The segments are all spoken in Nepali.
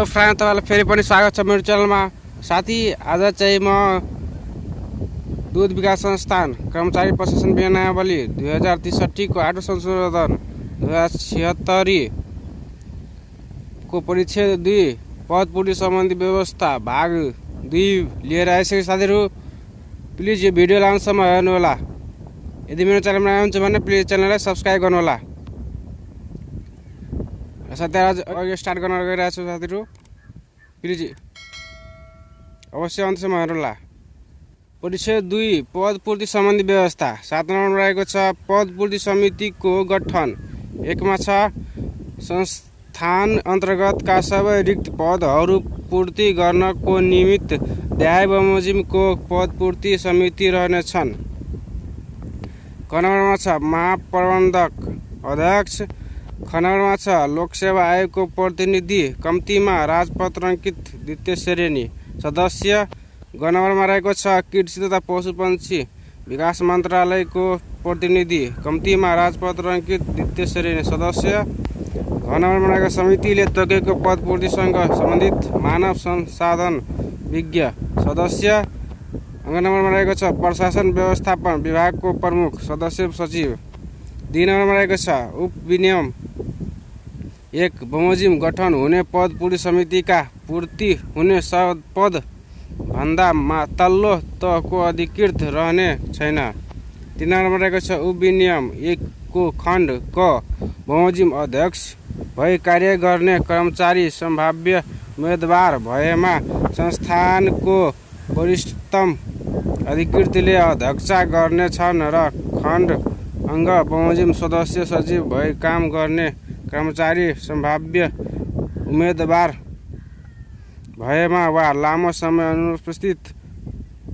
हेलो फ्रेन्ड, तपाईलाई फेरि पनि स्वागत छ मेरो च्यानलमा। साथी, आज चाहिँ म दूध विकास संस्थान कर्मचारी प्रशासन नियमावली 2063 को 8 संशोधन 2076 को परिच्छेद 2 पद पूर्ति सम्बन्धी व्यवस्था भाग 2 लिएर आइसकेको साथीहरू, प्लिज यो भिडियोलाई अन्त्यसम्म हेर्नु होला। यदि मेरो च्यानलमा आउनुहुन्छ भने प्लिज च्यानललाई सब्स्क्राइब गर्नु होला। साथीहरू, अघि स्टार्ट गर्न गइरहेको छु साथीहरू, प्लिज अवश्य अन्त्यसम्म हेर्नु होला। परिच्छेद 2 पद पूर्ति सम्बन्धी व्यवस्था 7 नम्बरमा रहेको छ पद पूर्ति समितिको गठन। 1 मा छ संस्थान अन्तर्गतका सबै रिक्त पदहरू पूर्ति गर्नको निमित्त न्याय बमोजिमको पद पूर्ति समिति रहनेछन्। क नम्बरमा छ महाप्रबन्धक अध्यक्ष। ख नम्बरमा छ लोकसेवा आयोगको प्रतिनिधि, कम्तीमा राजपत्राङ्कित द्वितीय श्रेणी सदस्य। ग नम्बरमा रहेको छ कृषि तथा पशुपन्छी विकास मन्त्रालयको प्रतिनिधि, कम्तीमा राजपत्राङ्कित द्वितीय श्रेणी सदस्य। घ नम्बरमा रहेको समितिले तोकेको पद पूर्तिसँग सम्बन्धित मानव संसाधन विज्ञ सदस्य। अङ्ग नम्बरमा रहेको छ प्रशासन व्यवस्थापन विभागको प्रमुख सदस्य सचिव। 2 नम्बरमा रहेको छ उपविनियम 1 बमोजिम गठन हुने पद पूर्ति समितिका पूर्ति हुने पद भन्दा तल्लो तहको अधिकृत रहने छैन। 3 नम्बरमा रहेको छ उपविनियम 1 को खण्ड क बमोजिम अध्यक्ष भई कार्य गर्ने कर्मचारी सम्भाव्य उम्मेदवार भएमा संस्थानको वरिष्ठतम अधिकृतले अध्यक्षता गर्नेछन् र खण्ड अङ्ग बमोजिम सदस्य सचिव भई काम गर्ने कर्मचारी सम्भाव्य उम्मेदवार भएमा वा लामो समय अनुपस्थित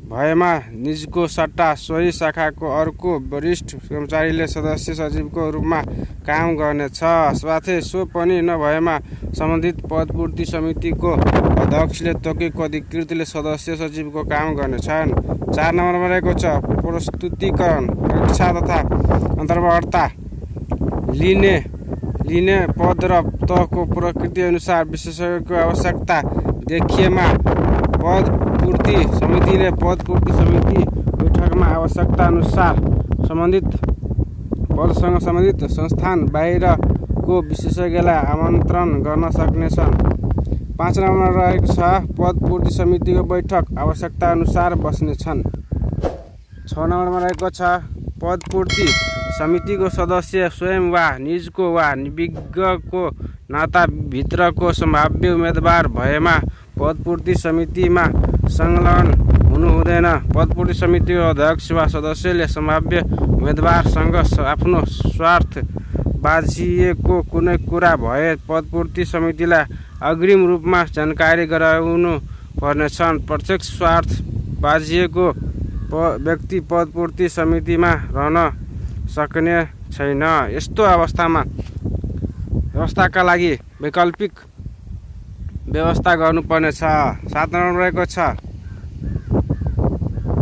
भएमा निजको सट्टा सोही शाखाको अर्को वरिष्ठ कर्मचारीले सदस्य सचिवको रूपमा काम गर्नेछ। साथै सो पनि नभएमा सम्बन्धित पद पूर्ति समितिको अध्यक्षले तोकेको अधिकृतले सदस्य सचिवको काम गर्नेछन्। 4 नम्बरमा रहेको छ प्रस्तुतीकरण परीक्षा तथा अन्तर्वार्ता लिने पद र तहको प्रकृति अनुसार विशेषज्ञको आवश्यकता देखिएमा पद पूर्ति समितिले पद पूर्ति समिति बैठकमा आवश्यकता अनुसार सम्बन्धित पदसँग सम्बन्धित संस्थान बाहिरको विशेषज्ञलाई आमन्त्रण गर्न सक्नेछन्। 5 नम्बरमा रहेको छ पद पूर्ति समितिको बैठक आवश्यकता अनुसार बस्नेछन्। 6 नम्बरमा रहेको छ पद पूर्ति समितिको सदस्य स्वयं वा निजको वा विज्ञको नाताभित्रको सम्भाव्य उम्मेदवार भएमा पद पूर्ति समितिमा संलग्न हुनु हुँदैन। पद पूर्ति समितिको अध्यक्ष वा सदस्यले सम्भाव्य उम्मेदवारसँग आफ्नो स्वार्थ बाझिएको कुनै कुरा भए पद पूर्ति समितिलाई अग्रिम रूपमा जानकारी गराउनु पर्नेछन्। प्रत्यक्ष स्वार्थ बाझिएको व्यक्ति पद पूर्ति समितिमा रहन सक्ने छैन। यस्तो व्यवस्थाका लागि वैकल्पिक व्यवस्था गर्नुपर्ने छ। 7 नम्बरमा रहेको छ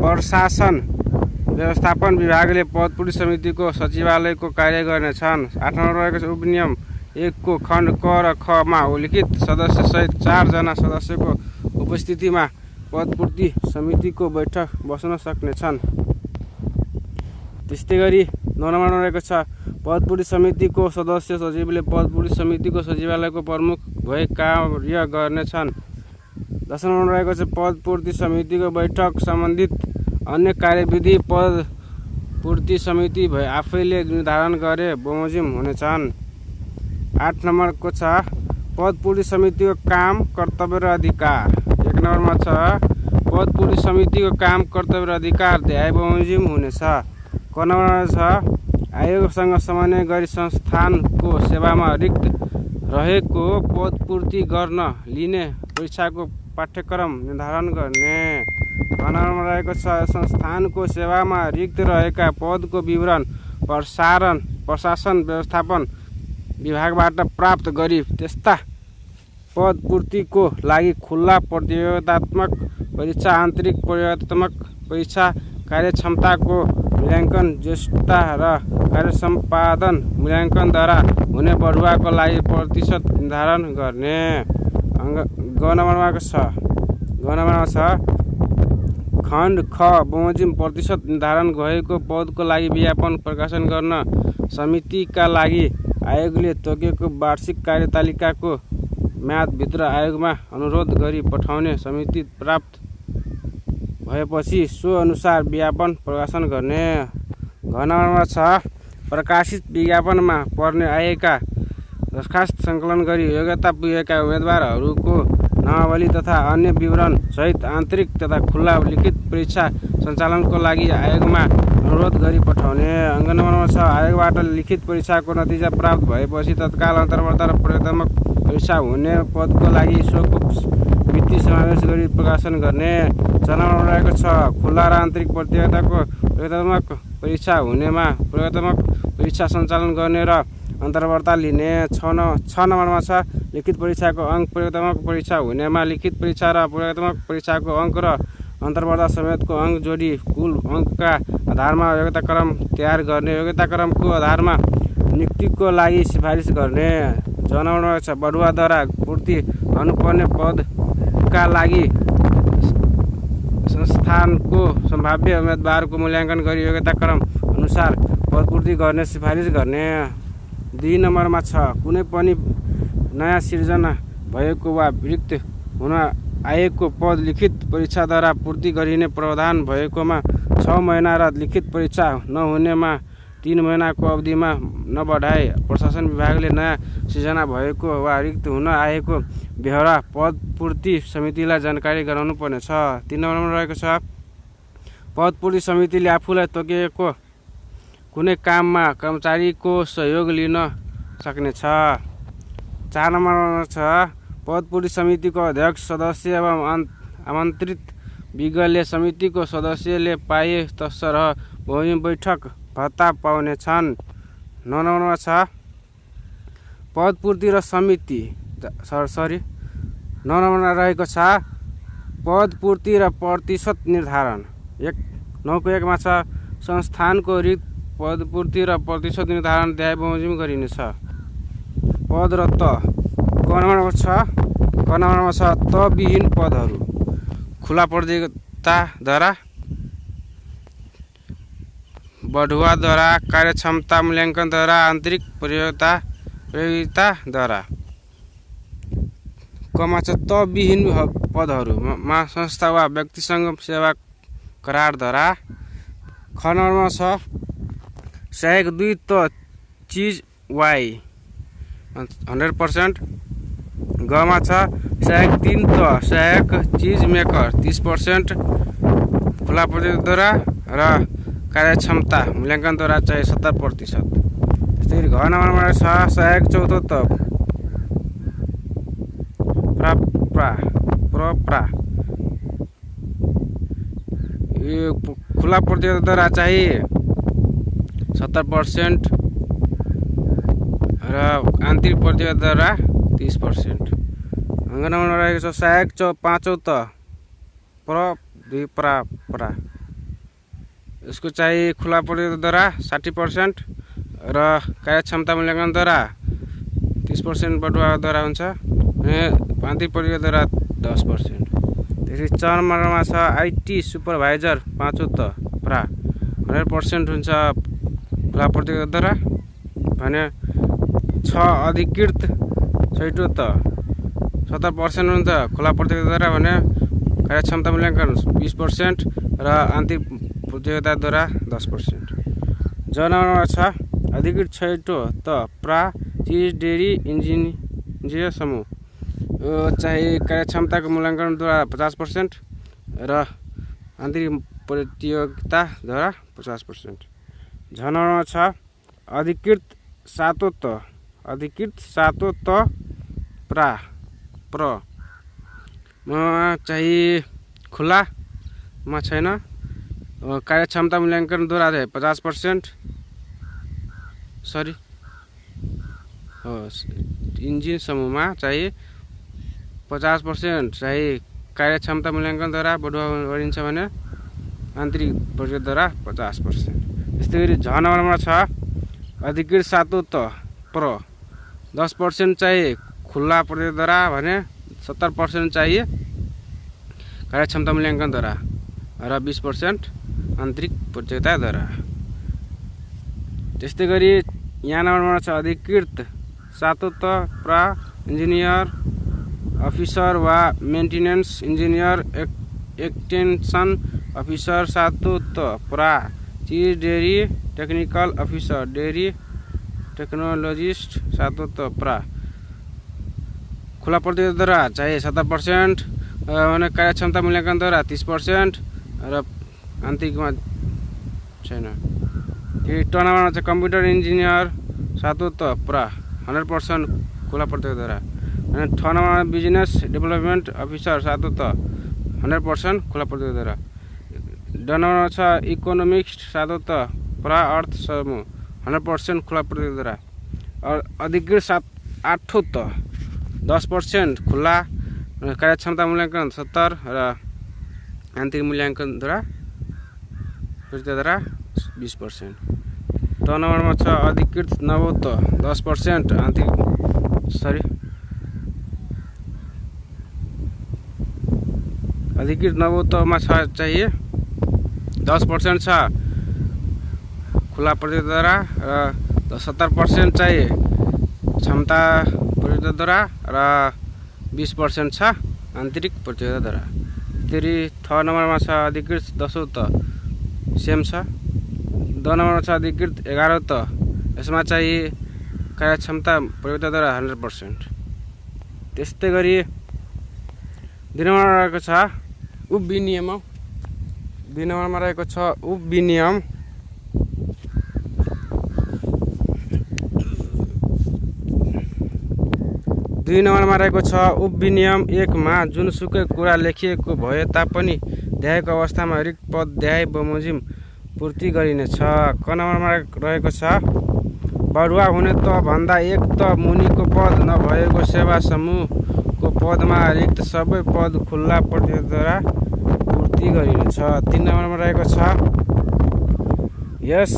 प्रशासन व्यवस्थापन विभागले पद पूर्ति समितिको सचिवालयको कार्य गर्नेछन्। 8 नम्बरमा रहेको छ उपनियम 1 को खण्ड क र ख मा उल्लिखित सदस्य सहित 4 जना सदस्यको उपस्थितिमा पद पूर्ति समितिको बैठक बस्न सक्नेछन्। त्यस्तै गरी 9 नम्बरमा रहेको छ पद पूर्ति समितिको सदस्य सचिवले पद पूर्ति समितिको सचिवालयको प्रमुख भई कार्य गर्नेछन्। 10 नम्बरमा रहेको छ पद पूर्ति समितिको बैठक सम्बन्धित अन्य कार्यविधि पद पूर्ति समिति भई आफैले निर्धारण गरे बमोजिम हुनेछन्। 8 नम्बरको छ पद पूर्ति समितिको काम कर्तव्य र अधिकार। 1 नम्बरमा छ पद पूर्ति समितिको काम कर्तव्य र अधिकार न्याय बमोजिम हुनेछ। क नम्बरमा छ आयोगसँग समन्वय गरी संस्थानको सेवामा रिक्त रहेको पद पूर्ति गर्न लिने परीक्षाको पाठ्यक्रम निर्धारण गर्ने। ख नम्बरमा रहेको छ संस्थानको सेवामा रिक्त रहेका पदको विवरण प्रशासन व्यवस्थापन विभागबाट प्राप्त गरी त्यस्ता पद पूर्तिको लागि खुल्ला प्रतियोगितात्मक परीक्षा, आन्तरिक प्रतियोगितात्मक परीक्षा, कार्यक्षमताको मूल्याङ्कन, ज्येष्ठता र कार्यसम्पादन मूल्याङ्कनद्वारा हुने बढुवाको लागि प्रतिशत निर्धारण गर्ने। ग नम्बरमा छ खण्ड ख बमोजिम प्रतिशत निर्धारण भएको पदको लागि विज्ञापन प्रकाशन गर्न समितिका लागि आयोगले तोकेको वार्षिक कार्यतालिकाको म्यादभित्र आयोगमा अनुरोध गरी पठाउने। समिति प्राप्त भएपछि सो अनुसार विज्ञापन प्रकाशन गर्ने। घ नम्बरमा छ प्रकाशित विज्ञापनमा पर्ने आएका दरखास्त सङ्कलन गरी योग्यता पुगेका उम्मेदवारहरूको नामावली तथा अन्य विवरण सहित आन्तरिक तथा खुल्ला लिखित परीक्षा सञ्चालनको लागि आयोगमा अनुरोध गरी पठाउने। अङ्क नम्बरमा छ आयोगबाट लिखित परीक्षाको नतिजा प्राप्त भएपछि तत्काल अन्तर्वार्ता र प्रतियोगितात्मक परीक्षा हुने पदको लागि सोको मिति समावेश गरी प्रकाशन गर्ने। च नम्बरमा रहेको छ खुल्ला र आन्तरिक प्रतियोगितात्मक परीक्षा हुनेमा प्रतियोगितात्मक परीक्षा सञ्चालन गर्ने र अन्तर्वार्ता लिने। छ नम्बरमा छ लिखित परीक्षाको अङ्क प्रतियोगितात्मक परीक्षा हुनेमा लिखित परीक्षा र प्रतियोगितात्मक परीक्षाको अङ्क र अन्तर्वार्ता समेतको अङ्क जोडी कुल अङ्कका आधारमा योग्यताक्रम तयार गर्ने। योग्यताक्रमको आधारमा नियुक्तिको लागि सिफारिस गर्ने। ज नम्बरमा छ बढुवाद्वारा पूर्ति हुनुपर्ने पदका लागि संस्थानको सम्भाव्य उम्मेदवारको मूल्याङ्कन गरी योग्यताक्रम अनुसार पदपूर्ति गर्ने सिफारिस गर्ने। 2 नम्बरमा छ कुनै पनि नयाँ सिर्जना भएको वा रिक्त हुन आएको पद लिखित परीक्षाद्वारा पूर्ति गरिने प्रावधान भएकोमा 6 महिना र लिखित परीक्षा नहुनेमा 3 महिनाको अवधिमा नबढाई प्रशासन विभागले नयाँ सिर्जना भएको वा रिक्त हुन आएको बेहोरा पदपूर्ति समितिलाई जानकारी गराउनु पर्नेछ। 3 नम्बरमा रहेको छ पदपूर्ति समितिले आफूलाई तोकिएको कुनै काममा कर्मचारीको सहयोग लिन सक्नेछ। 4 नम्बरमा छ पदपूर्ति समितिको अध्यक्ष सदस्य एवं आमन्त्रित विज्ञले समितिको सदस्यले पाए सरह बमोजिम बैठक भत्ता पाउनेछन्। 9 नम्बरमा छ पदपूर्ति र समिति 9 नम्बरमा रहेको छ पदपूर्ति र प्रतिशत निर्धारण। 9 मा छ संस्थानको रिक्त पदपूर्ति र प्रतिशत निर्धारण अध्याय बमोजिम गरिनेछ। पद र त क नम्बरमा छ त विहीन पदहरू खुला प्रतियोगिताद्वारा बढुवाद्वारा कार्यक्षमता मूल्याङ्कनद्वारा आन्तरिक प्रतियोगिताद्वारा। कमा छ त विहीन पदहरूमा संस्था वा व्यक्तिसँग सेवा करारद्वारा। ख नम्बरमा छ सहायक 2 त चिज वाइ 100%। गमा छ सहायक 3 त सहायक चिज मेकर 30% खुला प्रतियोगिताद्वारा र कार्यक्षमता मूल्याङ्कनद्वारा चाहिँ 70%। त्यस्तै घ नम्बरमा छ सहायक 4 त प्रप्रा यो खुला प्रतियोगिताद्वारा चाहिँ 70% र आन्तरिक प्रतियोगिताद्वारा 30%। अङ्क नम्बरमा रहेको छ सहायक 5 त प्रा यसको चाहिँ खुला प्रतियोगिताद्वारा 60% र कार्यक्षमता मूल्याङ्कनद्वारा 30% बढुवाद्वारा हुन्छ अनि आन्तरिक प्रतियोगिताद्वारा 10%। त्यसरी 4 नम्बरमा छ आइटी सुपरभाइजर 5 त प्रा 100% हुन्छ खुला प्रतियोगिताद्वारा भने 6 अधिकृत 6 त 70% हुन्छ खुला प्रतियोगिताद्वारा भने कार्यक्षमता मूल्याङ्कन 20% र आन्तरिक प्रतियोगिताद्वारा 10%। ज नम्बरमा छ अधिकृत 6 त प्रा चिज डेरी इन्जिनियर समूह यो चाहिँ कार्यक्षमताको मूल्याङ्कनद्वारा 50% र आन्तरिक प्रतियोगिताद्वारा 50%। झ नम्बरमा छ अधिकृत 7 त प्र चाहिँ खुलामा छैन कार्यक्षमता मूल्याङ्कनद्वारा 50% इन्जिन समूहमा चाहिँ 50% चाहिँ कार्यक्षमता मूल्याङ्कनद्वारा बढुवा गरिन्छ भने आन्तरिक प्रतियोगिताद्वारा 50%। त्यस्तै गरी झ नम्बरमा छ अधिकृत 7 त प्र 10% चाहिँ खुल्ला प्रतियोगिताद्वारा भने 70% चाहिए कार्यक्षमता मूल्याङ्कनद्वारा र 20% आन्तरिक प्रतियोगिताद्वारा। त्यस्तै गरी यहाँ नम्बरमा छ अधिकृत सातोत्त प्रा इन्जिनियर अफिसर वा मेन्टेनेन्स इन्जिनियर एक्सटेन्सन अफिसर सातोत्त प्रा चिज dairy technical officer dairy technologist सातोत्त प्रा खुला प्रतियोगिताद्वारा चाहिए 70% भने कार्यक्षमता मूल्याङ्कनद्वारा 30% र आन्तरिकमा छैन। फेरि टर्नओभरमा चाहिँ कम्प्युटर इन्जिनियर सातोत्त प्रा 100% खुला प्रतियोगिताद्वारा। अनि 6 नम्बरमा बिजनेस डेभलपमेन्ट अफिसर सातोत्त 100% खुला प्रतियोगिताद्वारा। 10 नम्बरमा छ इकोनोमिक्स सातोत्त प्रा अर्थ समूह 100% खुला प्रतियोगिताद्वारा। और अधिकृत आठोत्त 10% खुला कार्यक्षमता मूल्याङ्कन 70 र आन्तरिक मूल्याङ्कनद्वारा प्रतियोगिताद्वारा 20%। 6 नम्बरमा छ अधिकृत नवोत्त 10% अधिकृत नवोत्तमा छ चाहिए 10% छ खुला प्रतियोगिताद्वारा र 70% चाहिए क्षमता प्रतियोगिताद्वारा र 20% छ आन्तरिक प्रतियोगिताद्वारा। फेरि 6 नम्बरमा छ अधिकृत दशोत्त सेम छ। 2 नम्बरमा छ अधिकृत 11औं यसमा चाहिँ कार्यक्षमता प्रतियोगिताद्वारा 100%। त्यस्तै गरी 2 नम्बरमा रहेको छ उपविनियम। 2 नम्बरमा रहेको छ उपविनियम। दुई नम्बरमा रहेको छ उपविनियम 1 मा जुनसुकै कुरा लेखिएको भए तापनि देहायको अवस्थामा रिक्त पद देहाय बमोजिम पूर्ति गरिनेछ। क नम्बरमा रहेको छ बढुवा हुने त भन्दा एक त मुनिको पद नभएको सेवा समूहको पदमा रिक्त सबै पद खुल्ला प्रतियोगिताद्वारा पूर्ति गरिनेछ। 3 नम्बरमा रहेको छ यस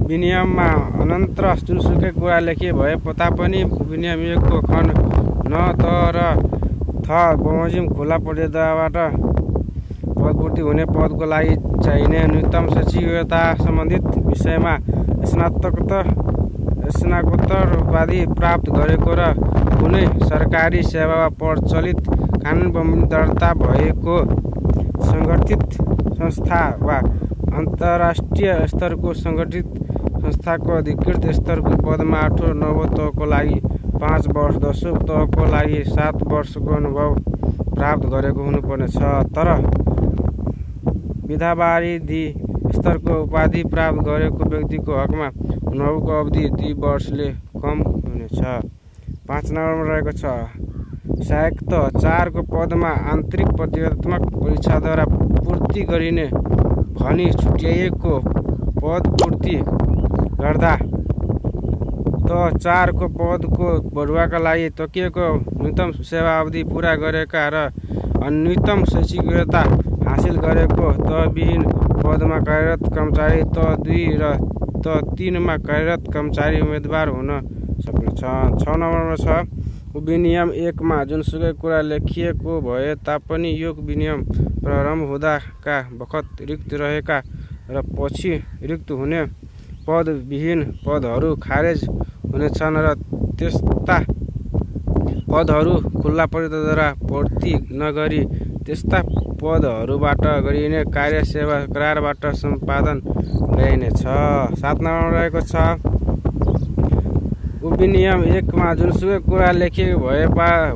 विनियममा अनन्तर जुनसुकै कुरा लेखिए भए तापनि विनियम 1 को खण्ड न त र थ बमोजिम खुला प्रतियोगिताबाट पदपूर्ति हुने पदको लागि चाहिने न्यूनतम शैक्षिक सम्बन्धित विषयमा स्नातकोत्तर उपाधि प्राप्त गरेको र कुनै सरकारी सेवा वा प्रचलित कानुन बमोजिम दर्ता भएको सङ्गठित संस्था वा अन्तर्राष्ट्रिय स्तरको सङ्गठित संस्थाको अधिकृत स्तरको पदमा 8औं नवोत्तको लागि 5 वर्ष 10औं तहको लागि 7 वर्षको अनुभव प्राप्त गरेको हुनुपर्ने छ। तर विधावारिधि स्तरको उपाधि प्राप्त गरेको व्यक्तिको हकमा अनुभवको अवधि 2 वर्षले कम हुनेछ। 5 नम्बरमा रहेको छ सहायक त 4 को पदमा आन्तरिक प्रतियोगितात्मक परीक्षाद्वारा पूर्ति गरिने भनी छुट्याइएको पद पूर्ति गर्दा त 4 को पदको बढुवाका लागि तोकिएको न्यूनतम सेवा अवधि पूरा गरेका र न्यूनतम शैक्षिक योग्यता हासिल गरेको तहविहीन पदमा कार्यरत कर्मचारी त 2 र त 3 मा कार्यरत कर्मचारी उम्मेदवार हुन सक्नेछ। 6 नम्बरमा छ विनियम 1 मा जुनसुकै कुरा लेखिएको भए तापनि यो विनियम प्रारम्भ हुँदाका बखत रिक्त रहेका र पछि रिक्त हुने पदविहीन पदहरू खारेज हुनेछन् र त्यस्ता पदहरू खुल्ला प्रतियोगिताद्वारा पूर्ति नगरी त्यस्ता पदहरूबाट गरिने कार्य सेवा करारबाट सम्पादन गरिनेछ। 7 नम्बरमा रहेको छ विनियम 1 मा जुनसुकै कुरा लेखिएको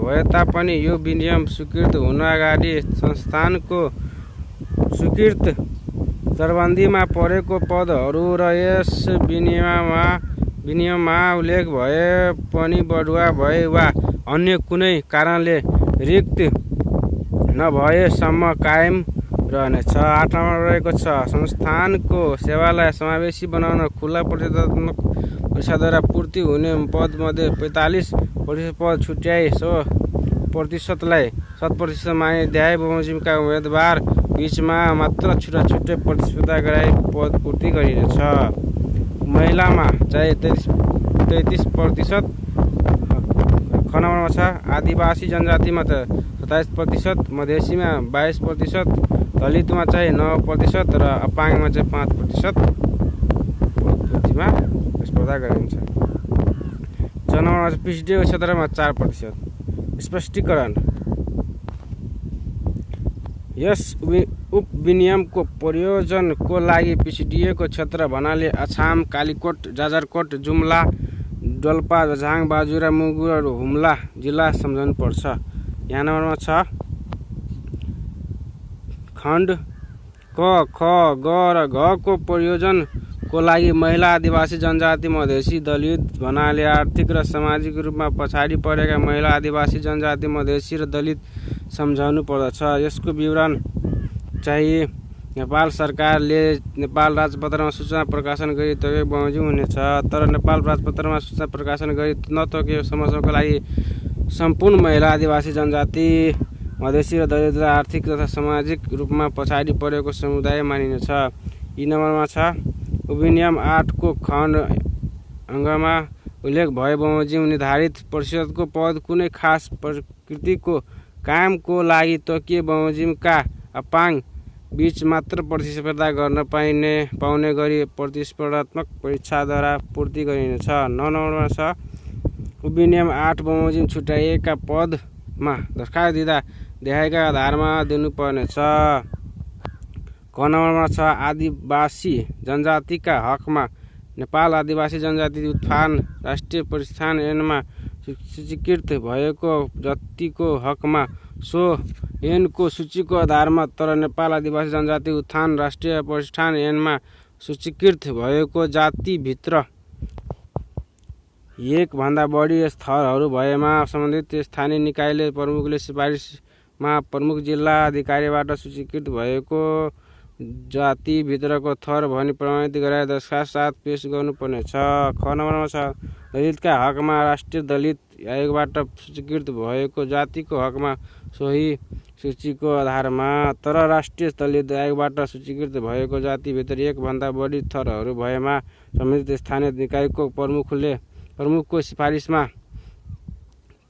भए तापनि यो विनियम स्वीकृत हुन अगाडि संस्थानको स्वीकृत दरबन्दीमा परेको पदहरू र यस विनियममा उल्लेख भए पनि बढुवा भए वा अन्य कुनै कारणले रिक्त नभएसम्म कायम रहनेछ। 8 नम्बरमा रहेको छ संस्थानको सेवालाई समावेशी बनाउन खुल्ला प्रतियोगितात्मक परीक्षाद्वारा पूर्ति हुने पदमध्ये 45% पद छुट्याई 100%लाई 100% माने देहाय बमोजिमका उम्मेदवार बीचमा मात्र छुट्टै प्रतिस्पर्धा गराई पद पूर्ति गरिनेछ। महिलामा चाहिँ 33% ख नम्बरमा छ आदिवासी जनजातिमा त 27%, मधेसीमा 22%, दलितमा चाहिँ 9% र अपाङ्गमा चाहिँ 5% पूर्तिमा स्पर्धा गरिन्छ। जनगणना पिछडिएको क्षेत्रमा 4%। स्पष्टीकरण। यस उपविनियमको प्रयोजनको लागि पिछडिएको क्षेत्र भन्नाले अछाम, कालीकोट, जाजरकोट, जुम्ला, डोल्पा, झाङ, बाजुरा, मुगु र हुम्ला जिल्ला सम्झनु पर्छ। यहाँ नम्बरमा छ खण्ड क, ख, ग र घ को प्रयोजनको लागि महिला, आदिवासी जनजाति, मधेसी, दलित भन्नाले आर्थिक र सामाजिक रूपमा पछाडि परेका महिला, आदिवासी जनजाति, मधेसी र दलित सम्झाउनु पर्दछ। यसको विवरण चाहिँ नेपाल सरकारले नेपाल राजपत्रमा सूचना प्रकाशन गरी तोकेको बमोजिम हुनेछ। तर नेपाल राजपत्रमा सूचना प्रकाशन गरी नतोकेको समयसम्मको लागि सम्पूर्ण महिला, आदिवासी जनजाति, मधेसी र दलितलाई आर्थिक तथा सामाजिक रूपमा पछाडि परेको समुदाय मानिनेछ। यी नम्बरमा छ उपविनियम 8 को खण्ड अङ्गमा उल्लेख भए बमोजिम निर्धारित प्रतिशतको पद कुनै खास प्रकृतिको कामको लागि तोकिए बमोजिमका अपाङ्ग बीच मात्र प्रतिस्पर्धा गर्न पाउने गरी प्रतिस्पर्धात्मक परीक्षाद्वारा पूर्ति गरिनेछ। 9 नम्बरमा छ उपविनियम 8 बमोजिम छुट्याइएका पदमा दरखास्त दिँदा देखाएका आधारमा दिनुपर्नेछ। क नम्बरमा छ आदिवासी जनजातिका हकमा नेपाल आदिवासी जनजाति उत्थान राष्ट्रिय प्रतिष्ठान ऐनमा सूचीकृत भएको जतिको हकमा सो ऐनको सूचीको आधारमा तर नेपाल आदिवासी जनजाति उत्थान राष्ट्रिय प्रतिष्ठान ऐनमा सूचीकृत भएको जातिभित्र एक भन्दा बढी स्थलहरू भएमा सम्बन्धित स्थानीय निकायले प्रमुखले सिफारिसमा प्रमुख जिल्ला अधिकारीबाट सूचीकृत भएको जातिभित्रको थर भनी प्रमाणित गराएर दरखास्त साथ पेश गर्नुपर्नेछ। ख नम्बरमा छ दलितका हकमा राष्ट्रिय दलित आयोगबाट सूचीकृत भएको जातिको हकमा सोही सूचीको आधारमा तर राष्ट्रिय दलित आयोगबाट सूचीकृत भएको जातिभित्र एक भन्दा बढी थरहरू भएमा सम्बन्धित स्थानीय निकायको प्रमुखको सिफारिसमा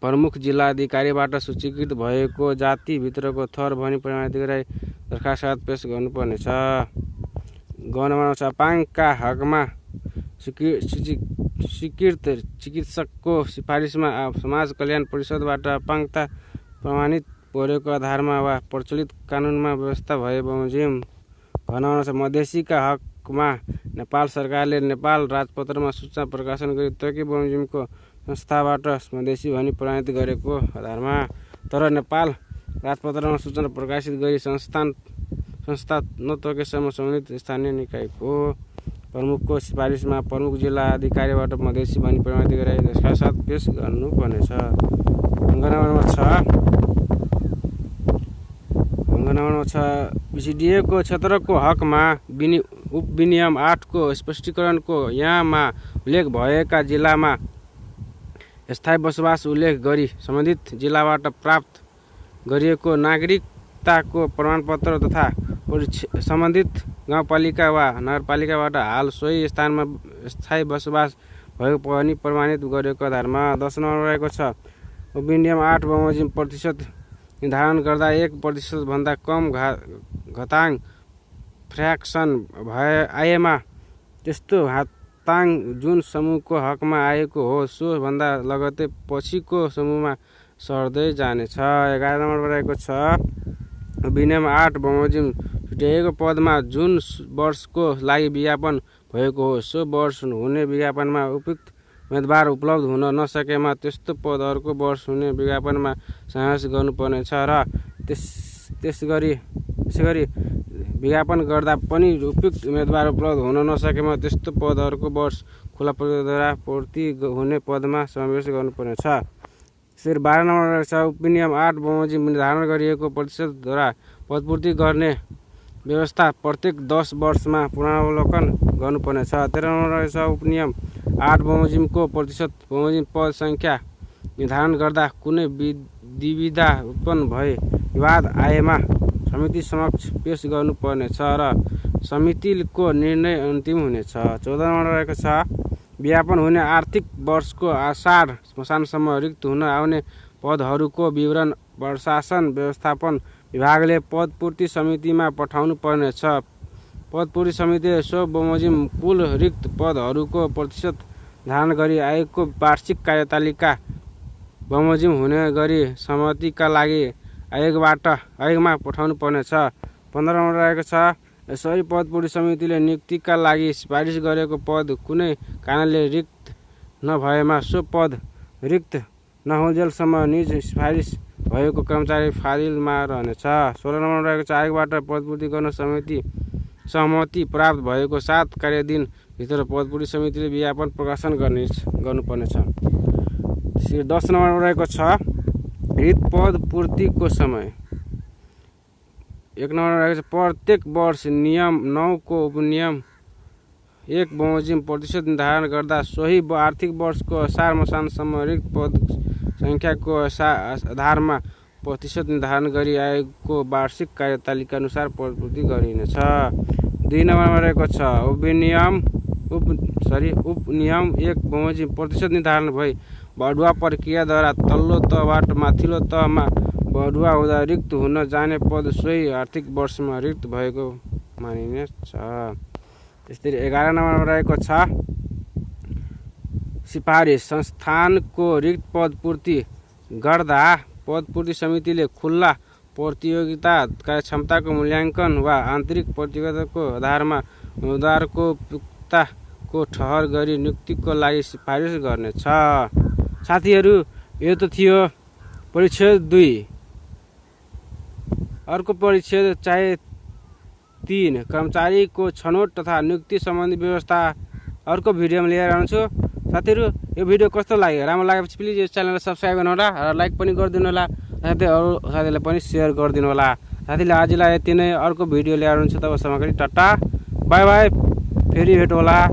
प्रमुख जिल्ला अधिकारीबाट सूचीकृत भएको जातिभित्रको थर भनी प्रमाणित गराई दरखास्त साथ पेश गर्नुपर्नेछ। ग नम्बरमा छ अपाङ्गका हकमा स्वीकृत चिकित्सकको सिफारिसमा समाज कल्याण परिषदबाट अपाङ्गता प्रमाणित परेको आधारमा वा प्रचलित कानुनमा व्यवस्था भए बमोजिम। घ नम्बरमा छ मधेसीका हकमा नेपाल सरकारले नेपाल राजपत्रमा सूचना प्रकाशन गरी तोकेको बमोजिमको संस्थाबाट मधेसी भनी प्रमाणित गरेको आधारमा तर नेपाल राजपत्रमा सूचना प्रकाशित गरी संस्था नतोकेसम्म सम्बन्धित स्थानीय निकायको प्रमुखको सिफारिसमा प्रमुख जिल्ला अधिकारीबाट मधेसी भनी प्रमाणित गराई दरखास्त साथ पेश गर्नुपर्नेछ। अङ्ग नम्बरमा छ पिछडिएको क्षेत्रको हकमा उपविनियम 8 को स्पष्टीकरणको यहाँमा उल्लेख भएका जिल्लामा स्थायी बसोबास उल्लेख गरी सम्बन्धित जिल्लाबाट प्राप्त गरिएको नागरिकताको प्रमाणपत्र तथा सम्बन्धित गाउँपालिका वा नगरपालिकाबाट हाल सोही स्थानमा स्थायी बसोबास भएको पनि प्रमाणित गरेको आधारमा 10 नम्बर रहेको छ उपविनियम 8 बमोजिम प्रतिशत निर्धारण गर्दा 1% भन्दा कम घाताङ्क फ्र्याक्सन आएमा त्यस्तो घाताङ्क जुन समूहको हकमा आएको हो सो भन्दा लगत्तै पछिको समूहमा सर्दै जानेछ। 11 नम्बर रहेको छ उपविनियम 8 बमोजिम छुट्याइएको पदमा जुन वर्षको लागि विज्ञापन भएको हो सो वर्ष हुने विज्ञापनमा उपयुक्त उम्मेदवार उपलब्ध हुन नसकेमा त्यस्तो पदहरूको वर्ष हुने विज्ञापनमा समावेश गर्नुपर्नेछ र त्यसगरी विज्ञापन गर्दा पनि उपयुक्त उम्मेदवार उपलब्ध हुन नसकेमा त्यस्तो पदहरूको वर्ष खुला प्रतियोगिताद्वारा पूर्ति हुने पदमा समावेश गर्नुपर्नेछ। फिर 12 नम्बर रहेछ उपविनियम 8 बमोजिम निर्धारण गरिएको प्रतिशतद्वारा पदपूर्ति गर्ने व्यवस्था प्रत्येक 10 वर्षमा पुनरावलोकन गर्नुपर्नेछ। 13 नम्बर रहेछ उपविनियम 8 बमोजिमको प्रतिशत बमोजिम पद सङ्ख्या निर्धारण गर्दा कुनै दुविधा उत्पन्न भए विवाद आएमा समिति समक्ष पेश गर्नुपर्नेछ र समितिको निर्णय अन्तिम हुनेछ। 14 नम्बर रहेको छ विज्ञापन हुने आर्थिक वर्षको आषाढ मसानसम्म रिक्त हुन आउने पदहरूको विवरण प्रशासन व्यवस्थापन विभागले पद पूर्ति समितिमा पठाउनु पर्नेछ। पद पूर्ति समितिले सो बमोजिम कुल रिक्त पदहरूको प्रतिशत धारण गरी आयोगको वार्षिक कार्यतालिका बमोजिम हुने गरी सहमतिका लागि आयोगमा पठाउनु पर्नेछ। 15 मा रहेको छ, यसरी पद पूर्ति समितिले नियुक्तिका लागि सिफारिस गरेको पद कुनै कारणले रिक्त नभएमा सो पद रिक्त नहुन्जेलसम्म निज सिफारिस भएको कर्मचारी फाइलमा रहनेछ। 16 नम्बरमा रहेको छ, आयोगबाट पद पूर्ति गर्न सहमति प्राप्त भएको 7 कार्यदिन भित्र पद पूर्ति समितिले विज्ञापन प्रकाशन गर्नुपर्नेछ। 10 नम्बरमा रहेको छ, रिक्त पद पूर्तिको समय। 1 नम्बरमा रहेको छ, प्रत्येक वर्ष नियम 9 को उपनियम 1 बमोजिम प्रतिशत निर्धारण गर्दा सोही आर्थिक वर्षको असार मसानसम्म रिक्त पद सङ्ख्याको आधारमा प्रतिशत निर्धारण गरी आयोगको वार्षिक कार्यतालिका अनुसार पद पूर्ति गरिनेछ। 2 नम्बरमा रहेको छ, उपनियम 1 बमोजिम प्रतिशत निर्धारण भई बढुवा प्रक्रियाद्वारा तल्लो तहबाट माथिल्लो तहमा बढुवा हुँदा रिक्त हुन जाने पद सोही आर्थिक वर्षमा रिक्त भएको मानिनेछ। त्यसरी 11 नम्बरमा रहेको छ, सिफारिस। संस्थानको रिक्त पद पूर्ति गर्दा पद पूर्ति समितिले खुल्ला प्रतियोगिता, कार्यक्षमताको मूल्याङ्कन वा आन्तरिक प्रतियोगिताको आधारमा उम्मेदवारको उपयुक्तताको ठहर गरी नियुक्तिको लागि सिफारिस गर्नेछ। साथीहरू, यो त थियो परिच्छेद 2। अर्को परिच्छेद चाहे 3 कर्मचारीको छनौट तथा नियुक्ति सम्बन्धी व्यवस्था अर्को भिडियोमा लिएर आउँछु। साथीहरू, यो भिडियो कस्तो लाग्यो? राम्रो लागेपछि प्लिज यो च्यानललाई सब्सक्राइब गर्नु होला र लाइक पनि गरिदिनु होला, साथै अरू साथीलाई पनि सेयर गरिदिनु होला। साथीले आजलाई यति नै, अर्को भिडियो लिएर आउँछु। तबसम्मको लागि टाटा बाई बाई, फेरि भेट होला।